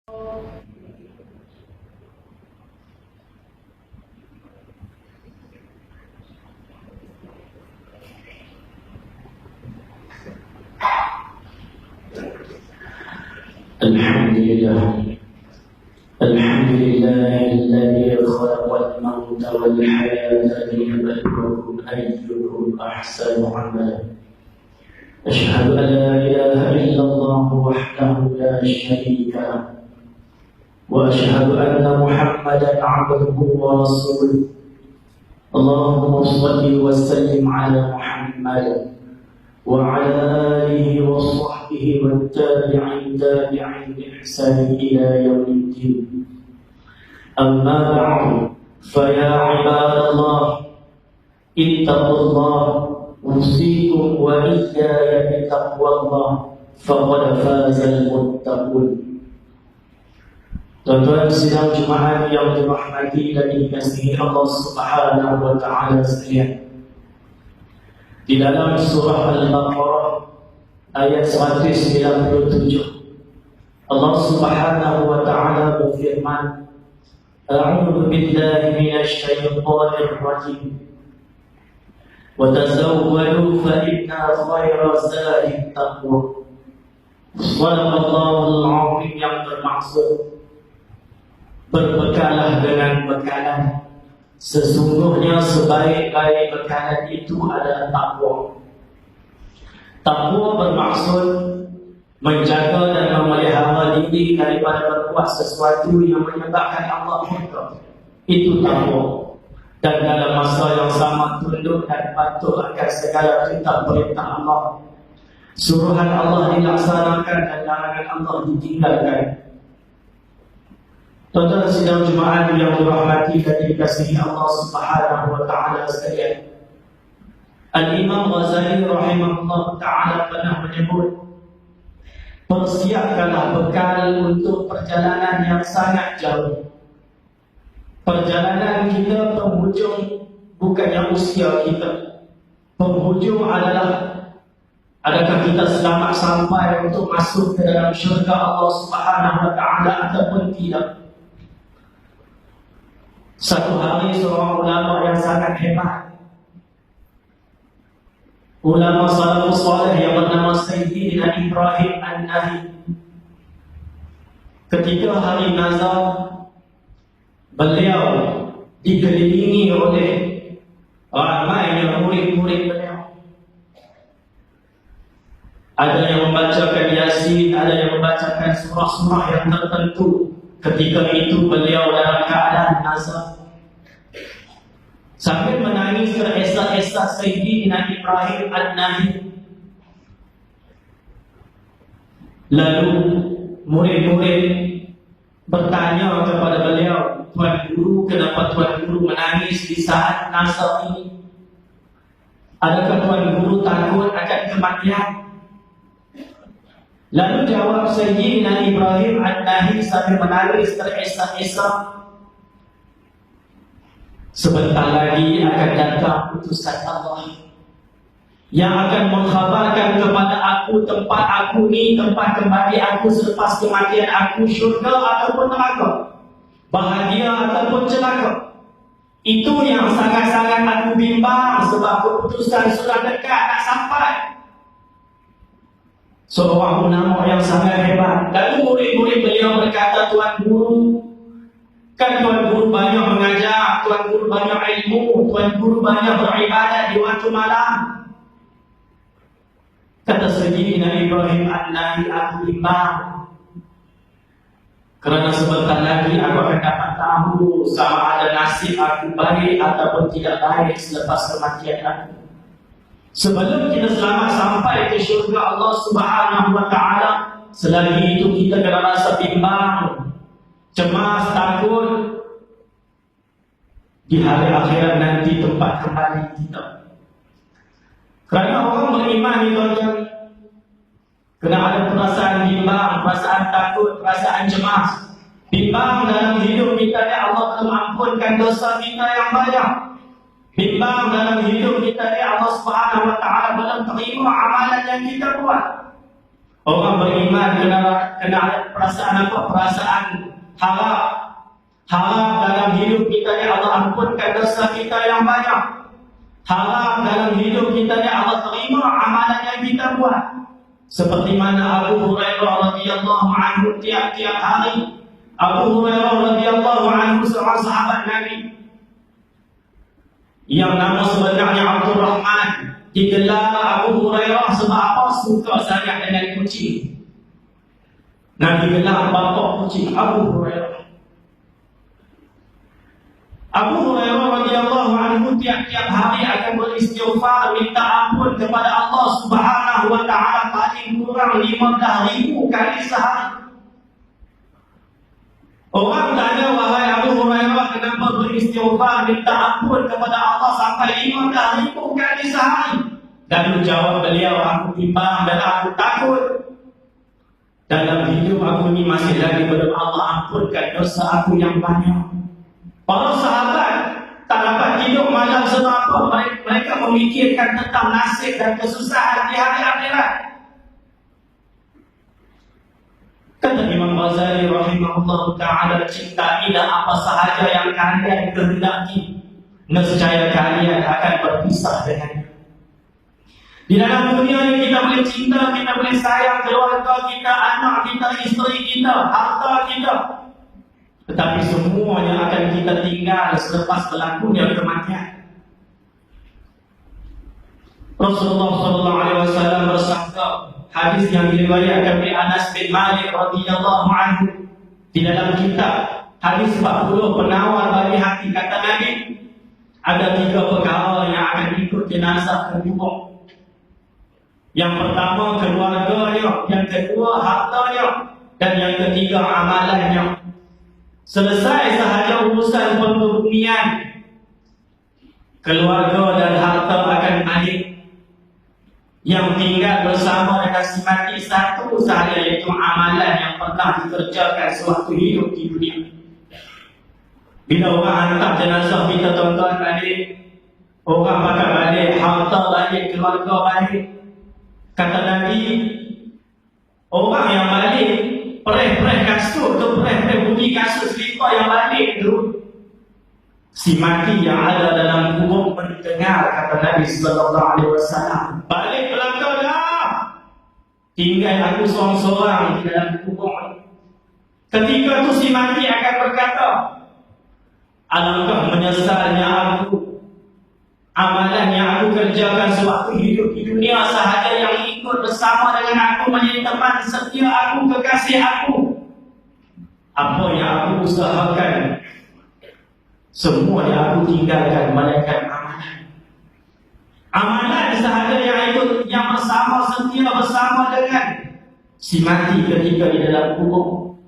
الحمد لله الذي خلق الموت والحياة ليبلوكم أيكم أحسن عملا. أشهد أن لا إله إلا الله وحده لا شريك له، وأشهد أن محمدا عبده ورسوله. اللهم صل وسلم على محمد وعلى آله وصحبه والتابعين بإحسان إلى يوم الدين. أما بعد، فيا عباد الله اتقوا الله، أوصيكم وإياي بتقوى الله، فقد فاز المتقون. Tuan-tuan sidang Jumaat yang dirahmati dan dikasihi Allah Subhanahu wa taala sekalian. Di dalam surah Al-Baqarah ayat 197, Allah Subhanahu wa taala berfirman, A'udzu billahi minasy syaithanir rajim. Wa tazawwadu fa inna khayra zadi taqwa. Shadaqallahul 'azim, yang bermaksud berbekalah dengan bekalan. Sesungguhnya sebaik-baik bekalan itu adalah takwa. Takwa bermaksud menjaga dan memelihara diri daripada berbuat sesuatu yang menyebabkan Allah murka. Itu takwa. Dan dalam masa yang sama tunduk dan patuh akan segala perintah-perintah Allah. Suruhan Allah dilaksanakan dan larangan Allah ditinggalkan. Tuan-tuan sidang Jumaat yang dirahmati dan dikasihi Allah Subhanahu wa taala sekalian. Al-Imam Ghazali rahimahullah taala pernah menyebut, persiapkanlah bekal untuk perjalanan yang sangat jauh. Perjalanan kita penghujung bukannya usia kita. Penghujung adalah adakah kita selamat sampai untuk masuk ke dalam syurga Allah Subhanahu wa taala ataupun tidak. Satu hari seorang ulama yang sangat hebat, ulama salafus salih yang bernama Sayyidina Ibrahim An-Nahi, ketika hari nazar, beliau dikelilingi oleh ramai murid-murid beliau. Ada yang membacakan Yasin, ada yang membacakan surah-surah yang tertentu. Ketika itu beliau dalam keadaan nazar, sambil menangis teresak-esak Sayyidina Ibrahim An-Nahi. Lalu murid-murid bertanya kepada beliau, Tuan Guru, kenapa Tuan Guru menangis di saat nazar ini? Adakah Tuan Guru takut akan kematian? Lalu jawab Sayyidina Ibrahim An-Nahi sambil menangis teresak-esak, sebentar lagi akan datang putusan Allah yang akan mengkhabarkan kepada aku tempat aku ni, tempat kembali aku selepas kematian aku, syurga ataupun neraka, bahagia ataupun celaka. Itu yang sangat-sangat aku bimbang, sebab keputusan sudah dekat nak sampai. Seorang ulama yang sangat hebat. Lalu murid-murid beliau berkata, Tuan Guru, kan Tuan Guru banyak mengajar, Tuan Guru banyak ilmu, Tuan Guru banyak beribadat di waktu malam. Kata Sayyidina Ibrahim An-Nahi, aku bimbang, kerana sebentar lagi aku akan dapat tahu sama ada nasib aku baik ataupun tidak baik selepas kematian aku. Sebelum kita selamat sampai ke syurga Allah Subhanahu wa taala, selagi itu kita kena rasa bimbang, cemas, takut di hari akhirat nanti tempat kembali kita. Kerana orang beriman itu kena ada perasaan bimbang, perasaan takut, perasaan cemas. Bimbang dalam hidup kita ni Allah belum ampunkan dosa kita yang banyak. Bimbang dalam hidup kita ni Allah Subhanahu wa taala belum terima amalan yang kita buat. Orang beriman kena ada perasaan apa? Perasaan harap. Harap dalam hidup kita ni Allah ampunkan dosa kita yang banyak. Harap dalam hidup kita ni Allah terima amalan yang kita buat. Seperti mana Abu Hurairah radhiyallahu anhu tiap-tiap hari. Abu Hurairah radhiyallahu anhu seorang sahabat Nabi yang nama sebenarnya Abdul Rahman, digelar Abu Hurairah sebab apa? Suka sangat dengan kucing. Nabi gelar bapa kucing Abu Hurairah. Abu Hurairah radhiyallahu anhu tiap-tiap hari akan beristighfar minta ampun kepada Allah Subhanahu wa taala paling kurang 15,000 kali sehari. Orang tanya, wahai Abu Hurairah, kenapa beristighfar minta ampun kepada Allah sampai 15,000 kali sehari? Dan jawab beliau, aku timbang dan aku takut dalam hidup aku ni masih lagi berdoa Allah ampunkan dosa aku yang banyak. Para sahabat tak dapat hidup malam sebab apa? Mereka memikirkan tentang nasib dan kesusahan di hari akhirat. Kata Imam Ghazali rahimahullah ta'ala, cintailah apa sahaja yang kalian kehendaki, nescaya kalian akan berpisah dengannya. Di dalam dunia ini kita boleh cinta, kita boleh sayang keluarga kita, anak kita, isteri kita, harta kita, tetapi semuanya akan kita tinggal selepas berlakunya kematian. Rasulullah SAW bersabda, hadis yang diriwayatkan oleh Anas bin Malik radhiyallahu anhu di dalam kitab hadis 40 penawar bagi hati, kata Nabi, ada 3 perkara yang akan ikut jenazah kubur. Yang pertama keluarganya, yang kedua hartanya, dan yang ketiga amalannya. Selesai sahaja urusan pembumian, keluarga dan harta akan balik. Yang tinggal bersama dengan si mati satu sahaja, iaitu amalan yang pernah dikerjakan sewaktu hidup di dunia. Bila orang hantar jenazah kita, tuan-tuan, balik, orang pakai balik, harta balik, keluarga balik. Kata Nabi, orang yang balik perih-perih kasut tu, perih-perih bunyi kasut selipar yang balik tu, si mati yang ada dalam kubur mendengar, kata Nabi sallallahu alaihi wasallam, balik belakang dah, tinggal aku seorang-seorang di dalam kubur. Ketika tu si mati akan berkata, alangkah menyesalnya aku, amalan yang aku kerjakan sewaktu hidup di dunia sahaja yang ikut bersama dengan aku menjadi teman setia aku, kekasih aku. Apa yang aku usahakan, semua yang aku tinggalkan melainkan amalan. Amalan sahaja yang ikut, yang bersama, setia bersama dengan si mati ketika di dalam kubur.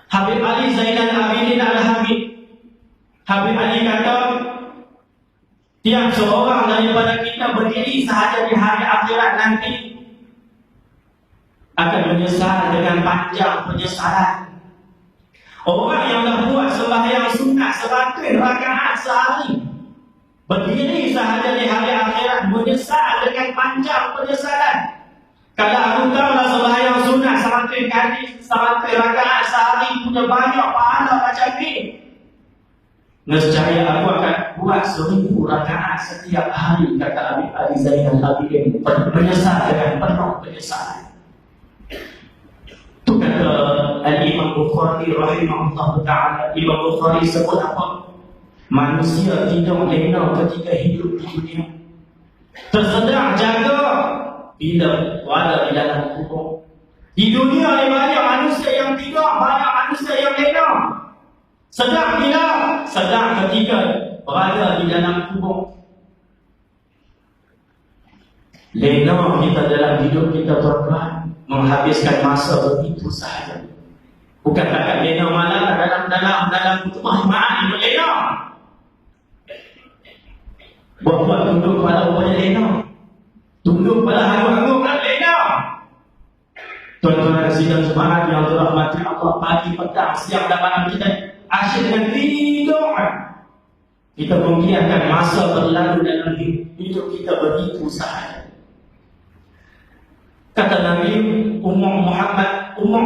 Habib Ali Zainal Abidin Al-Hamid, Habib Ali kata, tiap seorang daripada kita berdiri sahaja di hari akhirat nanti akan menyesal dengan panjang penyesalan. Orang yang dah buat sembahyang sunat 100 rakaat sehari, berdiri sahaja di hari akhirat menyesal dengan panjang penyesalan. Kalau aku tahulah sembahyang sunat 100 kali, 100 rakaat sehari punya banyak pahala macam ni, nescaya aku akan buat 1,000 rakaat setiap hari, kata Habib Ali Zainal Abidin, menyesal dengan penuh penyesalan. Itu kata Al-Imam Bukhari rahimahullah ta'ala. Imam Bukhari sebut apa? Manusia tidak lena ketika hidup di dunia, tersedak jaga bila berada di dalam kubur. Di dunia ni banyak manusia yang tidak, banyak manusia yang lena. Sedang bila? Sedang ketika berada di dalam kubur. Lena kita dalam hidup kita, tuan-tuan, menghabiskan masa begitu sahaja. Bukan takkan lena malam dalam rumah iman itu lena. Buat-buat tunduk pada rupanya lena. Tunduk pada hangus-hangus dan lena. Tuan-tuan sidang jemaah yang dirahmati Allah, pagi, petang, siang dan malam kita asyik dengan tidur. Kita membiarkan masa berlalu dalam hidup kita begitu sahaja. Kata Nabi, umat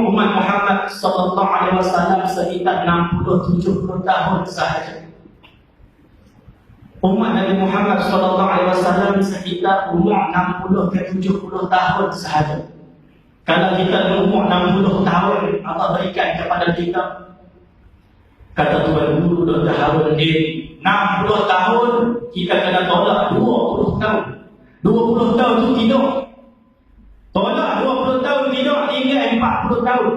Muhammad sallallahu alaihi wasallam sekitar 60-70 tahun sahaja. Umat Nabi Muhammad sallallahu alaihi wasallam sekitar umur 60 ke 70 tahun sahaja. Kalau kita berumur 60 tahun, Allah berikan kepada kita, kata Tuan Guru Dr. Harun Din, 60 tahun kita kena tolak 20 tahun. 20 tahun itu tidur. Tolak 20 tahun tidur, tinggal 40 tahun.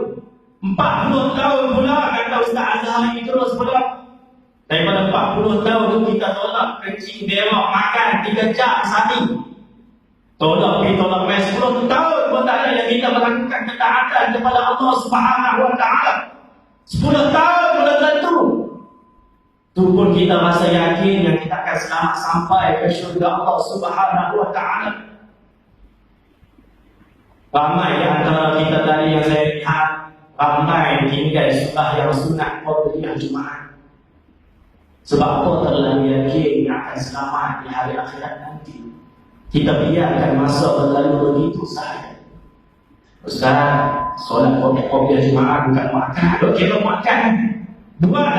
40 tahun pula kata Ustaz Azhar ini terus pula. Daripada 40 tahun itu kita tolak kencing, berak, makan 3 jam sehari. Tolak 10 tahun pun tak ada yang kita melakukan ketaatan kepada Allah Subhanahu wa taala. 10 tahun belum tentu. Tu pun kita rasa yakin yang kita akan selamat sampai ke syurga Allah Subhanahu wa taala. Ramai di antara kita tadi yang saya lihat, ramai tinggal sembahyang sunat qabliyah Jumaat. Sebab apa? Terlalu yakin yang akan selamat di hari akhirat nanti. Kita biarkan masa berlalu begitu sahaja. Ustaz, solat qabliyah Jumaat bukan makan. Kalau kita makan, buat